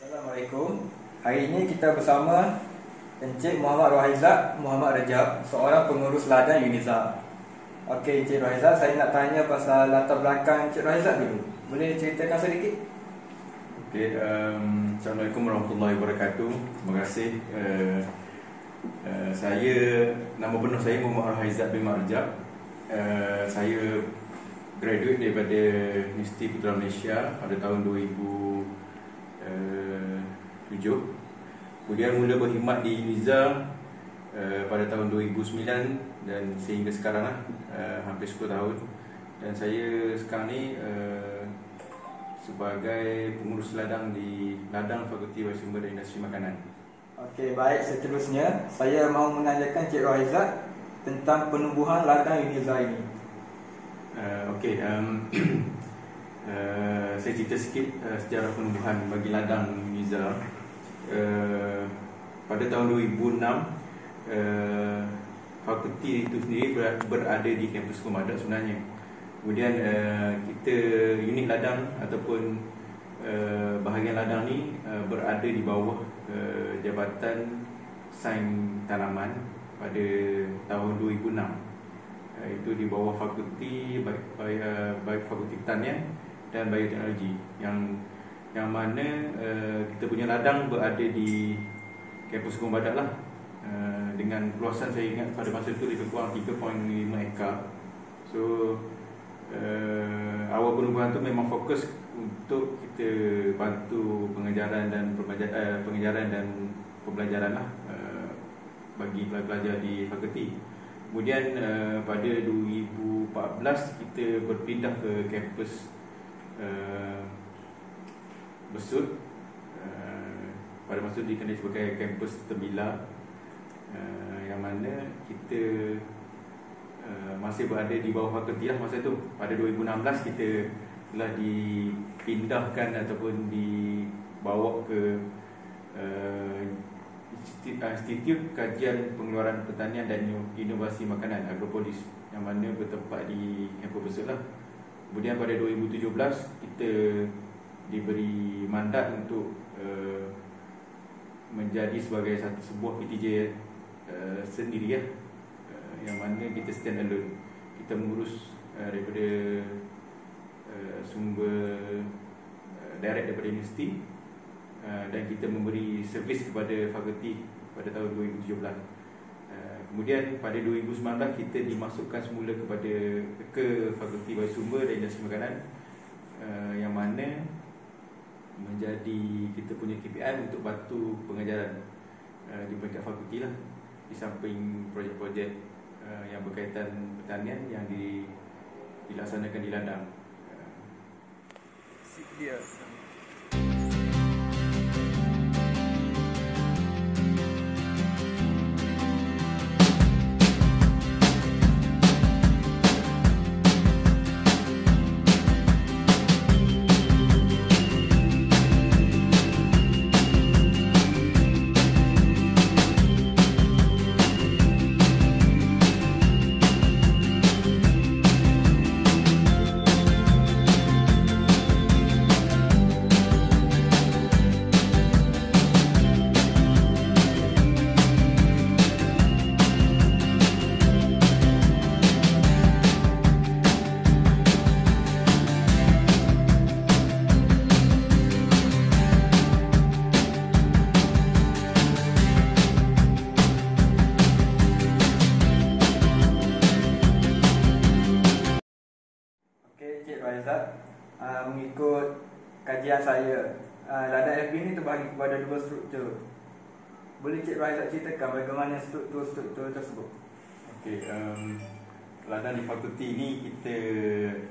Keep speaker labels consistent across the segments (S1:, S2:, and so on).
S1: Assalamualaikum. Hari ini kita bersama Encik Muhammad Rohaizat Muhammad Rejab, seorang pengurus ladang UNIZA. Okey Encik Rohaizat, saya nak tanya pasal latar belakang Encik Rohaizat dulu. Boleh ceritakan sedikit?
S2: Okey, Assalamualaikum warahmatullahi wabarakatuh. Terima kasih. Saya, nama penuh saya Muhammad Rohaizat bin Rejab. Saya graduate daripada Universiti Putra Malaysia pada tahun 2007. Kemudian mula berkhidmat di UNIZA pada tahun 2009 dan sehingga sekarang hampir 10 tahun. Dan saya sekarang ni sebagai pengurus ladang di Ladang Fakulti Biosumber dan Industri Makanan.
S1: Okey, baik, seterusnya saya mahu menanyakan Encik Rohaizat tentang penumbuhan ladang UNIZA ini.
S2: Saya cerita sikit sejarah penumbuhan bagi ladang UNIZA. Pada tahun 2006, fakulti itu sendiri berada di kampus Komadak sebenarnya. Kemudian kita unit ladang ataupun bahagian ladang ni berada di bawah Jabatan Sains Tanaman pada tahun 2006. Itu di bawah fakulti baik fakulti pertanian dan bioteknologi yang mana kita punya ladang berada di kampus Komadak lah, dengan luasan saya ingat pada masa itu lebih kurang 3.5 ekar. So awal penumbuhan tu memang fokus untuk kita bantu pengajaran dan pembelajaran lah bagi pelajar di fakulti. Kemudian pada 2014 kita berpindah ke kampus Besut. Pada masa itu dikenali sebagai kampus Tembila, yang mana kita masih berada di bawah fakulti lah masa itu. Pada 2016 kita telah dipindahkan ataupun dibawa ke Institut Kajian Pengeluaran Pertanian dan Inovasi Makanan Agropolis, yang mana bertempat di kampus Besut lah. Kemudian pada 2017 kita diberi mandat untuk menjadi sebagai sebuah PTJ sendiri, yang mana kita stand alone. Kita mengurus daripada sumber direct daripada universiti, dan kita memberi servis kepada fakulti pada tahun 2017. Kemudian pada 2019 kita dimasukkan semula ke Fakulti Biosumber dan Industri Makanan, yang mana menjadi kita punya KPI untuk bantu pengajaran di peringkat fakulti lah, di samping projek-projek yang berkaitan pertanian yang dilaksanakan di ladang.
S1: Raizat, mengikut kajian saya, ladang FB ni terbahagi kepada dua struktur. Boleh Cik Raizat ceritakan bagaimana struktur tersebut?
S2: Okey, ladang di fakulti ni kita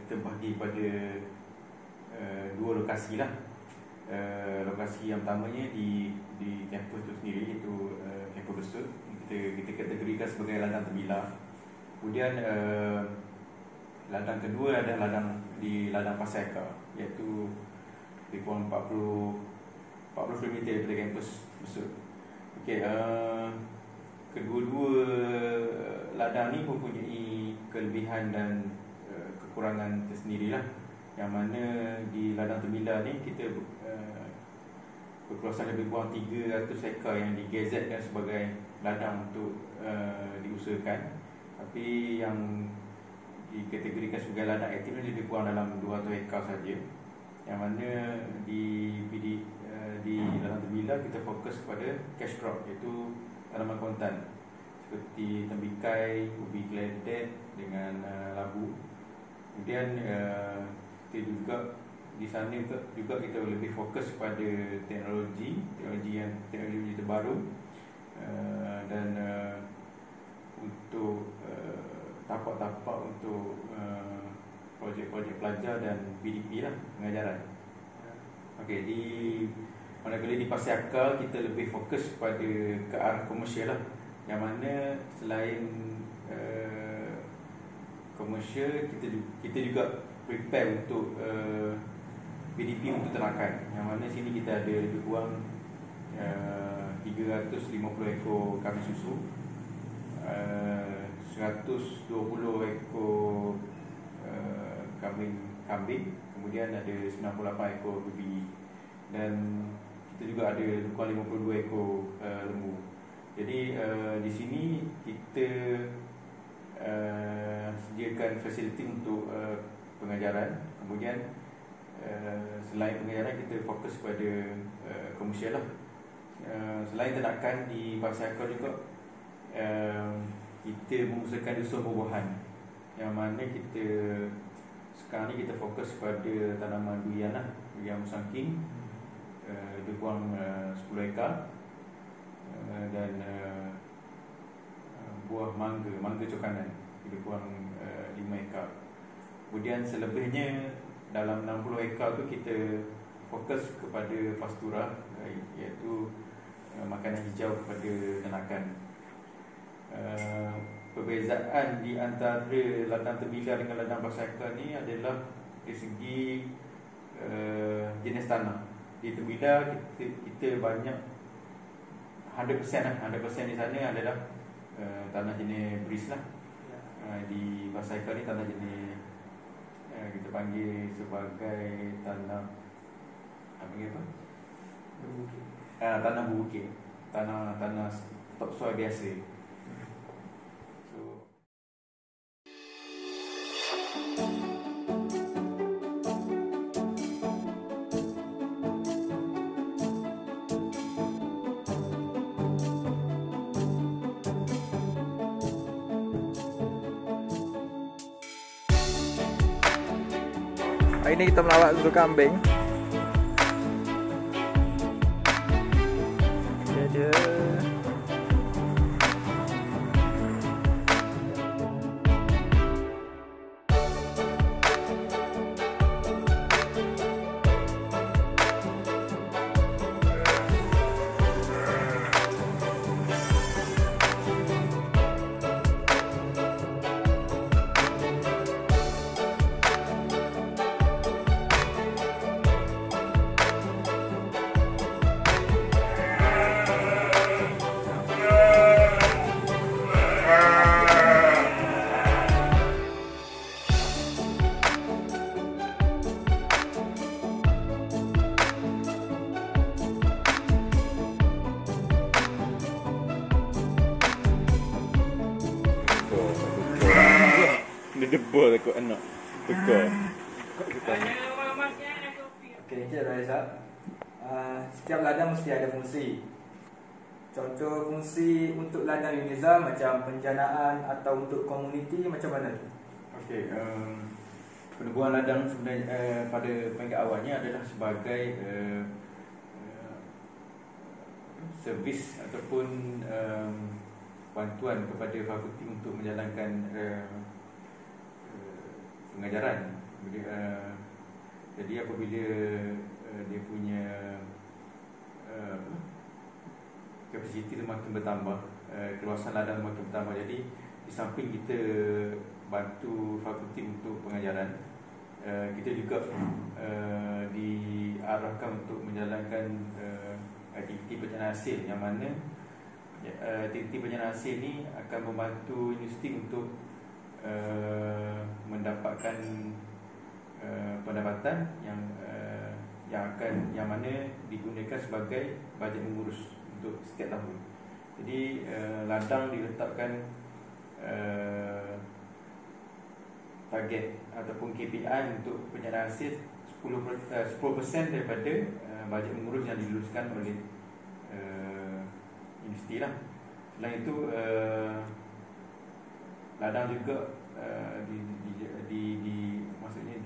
S2: terbahagi pada dua lokasi lah. Lokasi yang pertamanya di kampus tu sendiri, iaitu kampus Besut. Kita kategorikan sebagai ladang terbilang. Kemudian ladang kedua adalah di ladang Pasir Eka, iaitu lebih kurang 40 km daripada kampus Besut. Okey, kedua-dua ladang ni mempunyai kelebihan dan kekurangan tersendirilah. Yang mana di ladang terbilang ni kita berkuasa lebih kurang 300 hektar yang digazetkan sebagai ladang untuk diusahakan. Tapi yang dikategorikan sebagai ladang aktif ni lebih kurang dalam 200 hektar saja. Yang mana di ladang terbilang kita fokus kepada cash crop, iaitu tanaman kontan seperti tembikai, ubi keledek dengan labu. Kemudian kita juga di sana juga kita lebih fokus pada teknologi terbaru, dan untuk tapak-tapak untuk projek-projek pelajar dan BDP lah, pengajaran. Okey, manakala di Pasir Eka kita lebih fokus pada ke arah komersial lah. Yang mana selain komersial, kita juga prepare untuk BDP untuk ternakan. Yang mana sini kita ada lebih kurang 350 ekor kambing susu, 120 ekor kambing, kemudian ada 98 ekor babi, dan kita juga ada lebih kurang 52 ekor lembu. Jadi di sini kita sediakan fasiliti untuk pengajaran. Kemudian selain pengajaran, kita fokus pada komersial lah. Selain ternakan, di Pasir Eka juga kita mengusahakan dusun buah-buahan, yang mana kita sekarang ni kita fokus pada tanaman durian lah, durian musangking, lebih kurang 10 hektar, dan buah mangga cokanan lebih kurang 5 hektar. Kemudian selebihnya dalam 60 hektar tu kita fokus kepada pastura, iaitu makanan hijau kepada ternakan. Perbezaan di antara ladang terbilang dengan ladang Pasir Eka ni adalah dari segi jenis tanah. Di terbilang kita banyak 100% lah, 100% di sana adalah tanah jenis beris lah. Di Pasir Eka ni tanah jenis kita panggil sebagai tanah apa? Tanah berbukit, tanah topsoil biasa.
S1: Hari ni kita melawat susu kambing. Dia
S2: debol aku anak. Tukar.
S1: Okey, Encik Raizat. Setiap ladang mesti ada fungsi. Contoh fungsi untuk ladang UNIZA macam penjanaan atau untuk komuniti macam mana?
S2: Okey, penubuhan ladang sebenarnya pada peringkat awalnya adalah sebagai servis ataupun bantuan kepada fakulti untuk menjalankan pengajaran. Jadi apabila dia punya kapasiti makin bertambah, keluasan ladang makin bertambah, jadi di samping kita bantu fakulti untuk pengajaran, kita juga diarahkan untuk menjalankan aktiviti pencarian hasil, yang mana aktiviti pencarian hasil ni akan membantu universiti untuk mendapatkan pendapatan yang mana digunakan sebagai bajet mengurus untuk setiap tahun. Jadi ladang diletakkan target ataupun KPI untuk pencarian hasil 10% daripada bajet mengurus yang diluluskan oleh universiti lah. Selain itu, ladang juga maksudnya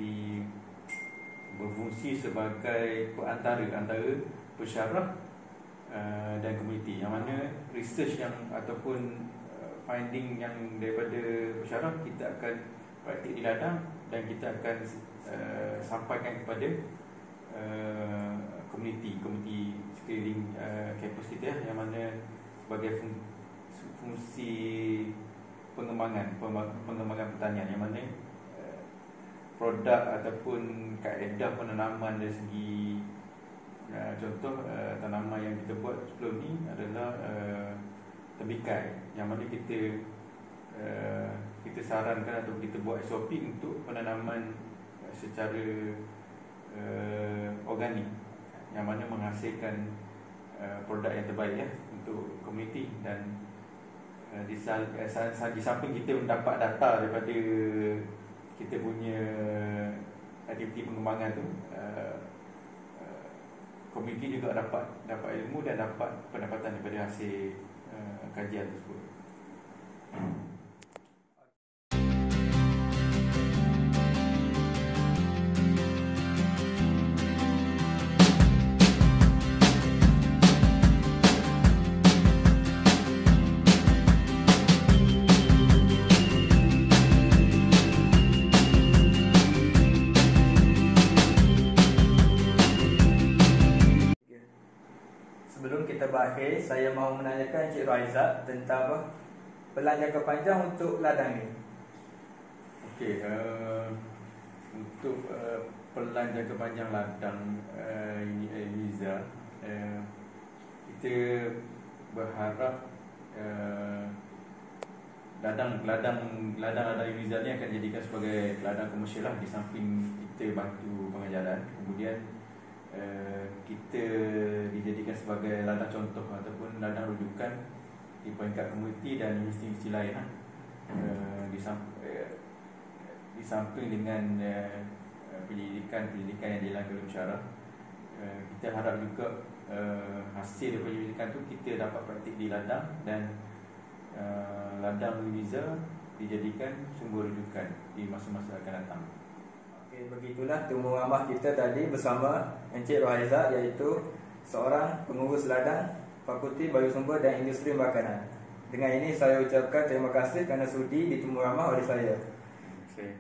S2: berfungsi sebagai perantara antara pensyarah dan komuniti, yang mana research yang ataupun finding yang daripada pensyarah kita akan praktik di ladang dan kita akan sampaikan kepada komuniti sekeliling kampus kita, yang mana sebagai fungsi pengembangan pertanian, yang mana produk ataupun kaedah penanaman dari segi contoh tanaman yang kita buat sebelum ni adalah tembikai, yang mana kita sarankan atau kita buat SOP untuk penanaman secara organik, yang mana menghasilkan produk yang terbaik ya untuk komuniti. Dan di samping kita mendapat data daripada kita punya aktiviti pengembangan tu, komuniti juga dapat ilmu dan dapat pendapatan daripada hasil kajian tersebut.
S1: Sebelum kita berakhir, saya mahu menanyakan Encik Raizat tentang pelan jangka panjang untuk ladang ni.
S2: Okey, untuk pelan jangka panjang ladang Uniza, kita berharap ladang Uniza ni akan dijadikan sebagai ladang komersial lah, di samping kita bantu pengajaran. Kemudian kita dijadikan sebagai ladang contoh ataupun ladang rujukan di peringkat komuniti dan universiti-universiti lain lah. Di samping dengan pendidikan yang dilakukan oleh pensyarah, kita harap juga hasil daripada pendidikan tu kita dapat praktik di ladang, dan ladang Uniza dijadikan sumber rujukan di masa-masa akan datang.
S1: Okey, begitulah temu ramah kita tadi bersama Encik Raizat, iaitu seorang pengurus ladang Fakulti Biosumber dan Industri Makanan. Dengan ini saya ucapkan terima kasih kerana sudi ditemu ramah oleh saya.
S2: Okay.